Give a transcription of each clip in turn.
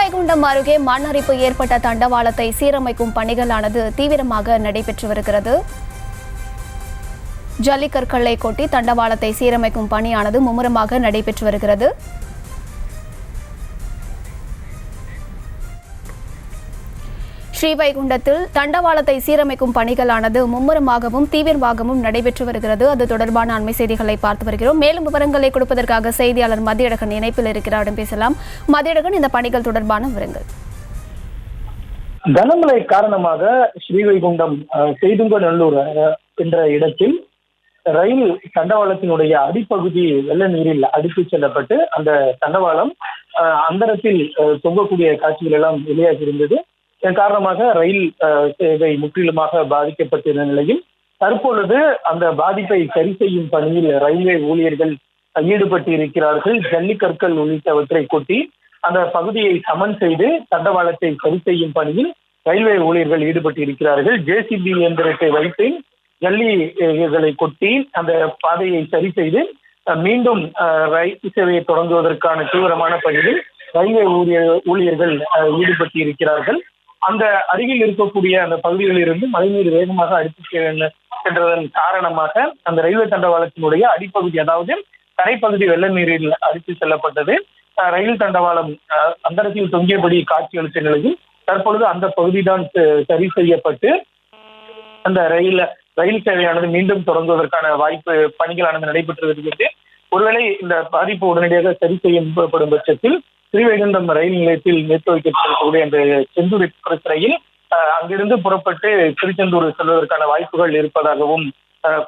ஸ்ரீவைகுண்டம் அருகே மண் அரிப்பு ஏற்பட்ட தண்டவாளத்தை சீரமைக்கும் பணிகளானது தீவிரமாக நடைபெற்று வருகிறது. ஜல்லிக்கற்களை கொட்டி தண்டவாளத்தை சீரமைக்கும் பணியானது மும்முரமாக நடைபெற்று வருகிறது. ஸ்ரீவைகுண்டத்தில் தண்டவாளத்தை சீரமைக்கும் பணிகளானது மும்முரமாகவும் தீவிரமாகவும் நடைபெற்று வருகிறது. அது தொடர்பான அண்மை செய்திகளை பார்த்து வருகிறோம். மேலும் விவரங்களை கொடுப்பதற்காக செய்தியாளர் மதியழகன் இணைப்பில் இருக்கிறார். பேசலாம். மதியழகன், இந்த பணிகள் தொடர்பான விவரங்கள். கனமழை காரணமாக ஸ்ரீவைகுண்டம் செய்துங்கநல்லூர் என்ற இடத்தில் ரயில் தண்டவாளத்தினுடைய அடிப்பகுதி வெள்ள நீரில் அடித்துச் செல்லப்பட்டு அந்த தண்டவாளம் அந்தரத்தில் தொங்கக்கூடிய காட்சிகள் எல்லாம் வெளியாகி இருந்தது. இதன் காரணமாக ரயில் சேவை முற்றிலுமாக பாதிக்கப்பட்டிருந்த நிலையில் தற்பொழுது அந்த பாதிப்பை சரி செய்யும் பணியில் ரயில்வே ஊழியர்கள் ஈடுபட்டு இருக்கிறார்கள். ஜல்லிக்கற்கள் உள்ளிட்டவற்றை கொட்டி அந்த பகுதியை சமன் செய்து தண்டவாளத்தை சரி செய்யும் பணியில் ரயில்வே ஊழியர்கள் ஈடுபட்டு இருக்கிறார்கள். ஜேசிபி இயந்திரத்தை வைத்து ஜல்லிகளை கொட்டி அந்த பாதையை சரி செய்து மீண்டும் ரயில் சேவையை தொடங்குவதற்கான தீவிரமான பணியில் ரயில்வே ஊழியர்கள் ஈடுபட்டு இருக்கிறார்கள். அந்த அருகில் இருக்கக்கூடிய அந்த பகுதிகளில் இருந்து மழைநீர் வேகமாக அடித்து சென்றதன் காரணமாக அந்த ரயில்வே தண்டவாளத்தினுடைய அடிப்பகுதி, அதாவது தரைப்பகுதி வெள்ள நீரில் அடித்து செல்லப்பட்டது. ரயில் தண்டவாளம் அந்தரத்தில் தொங்கியபடி காட்சியளித்த நிலையில் தற்பொழுது அந்த பகுதிதான் சரி செய்யப்பட்டு அந்த ரயில் சேவையானது மீண்டும் தொடங்குவதற்கான வாய்ப்பு பணிகளானது நடைபெற்று வருகிறது. ஒருவேளை இந்த பாதிப்பு உடனடியாக சரி செய்யப்படும் பட்சத்தில் ஸ்ரீவைகுண்டம் ரயில் நிலையத்தில் நிறுத்தி வைக்கப்பட்டிருக்கக்கூடிய அந்த செந்தூர் எக்ஸ்பிரஸ் ரயில் அங்கிருந்து புறப்பட்டு திருச்செந்தூர் செல்வதற்கான வாய்ப்புகள் இருப்பதாகவும்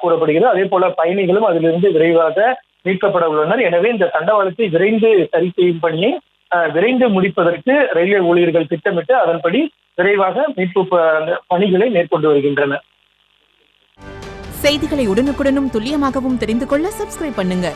கூறப்படுகிறது. அதே போல பயணிகளும் அதிலிருந்து விரைவாக மீட்கப்பட உள்ளனர். எனவே இந்த தண்டவாளத்தை விரைந்து சரி செய்யும் பணியை விரைந்து முடிப்பதற்கு ரயில்வே ஊழியர்கள் திட்டமிட்டு அதன்படி விரைவாக மீட்பு பணிகளை மேற்கொண்டு வருகின்றனர். செய்திகளை உடனுக்குடனும் துல்லியமாகவும் தெரிந்து கொள்ள சப்ஸ்கிரைப் பண்ணுங்க.